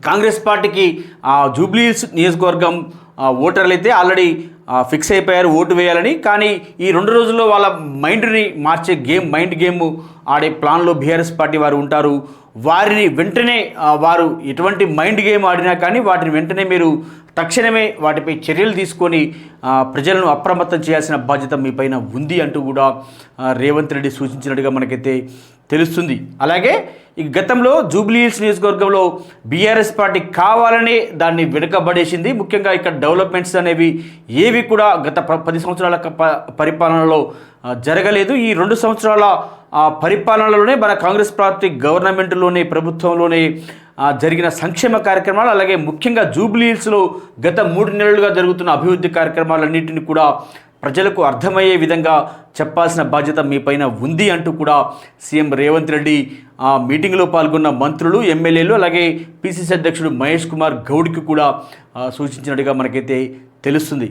కాంగ్రెస్ పార్టీకి జూబ్లీహిల్స్ నియోజకవర్గం ఓటర్లు అయితే ఆల్రెడీ ఫిక్స్ అయిపోయారు ఓటు వేయాలని. కానీ ఈ 2 రోజుల్లో వాళ్ళ మైండ్ని మార్చే మైండ్ గేమ్ ఆడే ప్లాన్లో బీఆర్ఎస్ పార్టీ వారు ఉంటారు. వారిని వెంటనే వారు ఎటువంటి మైండ్ గేమ్ ఆడినా కానీ వాటిని వెంటనే మీరు తక్షణమే వాటిపై చర్యలు తీసుకొని ప్రజలను అప్రమత్తం చేయాల్సిన బాధ్యత మీ పైన ఉంది అంటూ కూడా రేవంత్ రెడ్డి సూచించినట్టుగా మనకైతే తెలుస్తుంది. అలాగే ఈ గతంలో జూబ్లీహిల్స్ నియోజకవర్గంలో బీఆర్ఎస్ పార్టీ కావాలనే దాన్ని వెనుకబడేసింది. ముఖ్యంగా ఇక్కడ డెవలప్మెంట్స్ అనేవి ఏవి కూడా గత 10 సంవత్సరాల పరిపాలనలో జరగలేదు. ఈ 2 సంవత్సరాల పరిపాలనలోనే మన కాంగ్రెస్ పార్టీ గవర్నమెంట్లోనే ప్రభుత్వంలోనే జరిగిన సంక్షేమ కార్యక్రమాలు, అలాగే ముఖ్యంగా జూబ్లీహిల్స్లో గత 3 నెలలుగా జరుగుతున్న అభివృద్ధి కార్యక్రమాలన్నింటినీ కూడా ప్రజలకు అర్థమయ్యే విధంగా చెప్పాల్సిన బాధ్యత మీ పైన ఉంది అంటూ కూడా సీఎం రేవంత్ రెడ్డి మీటింగ్లో పాల్గొన్న మంత్రులు, ఎమ్మెల్యేలు, అలాగే పిసిసి అధ్యక్షుడు మహేష్ కుమార్ గౌడ్కి కూడా సూచించినట్టుగా మనకైతే తెలుస్తుంది.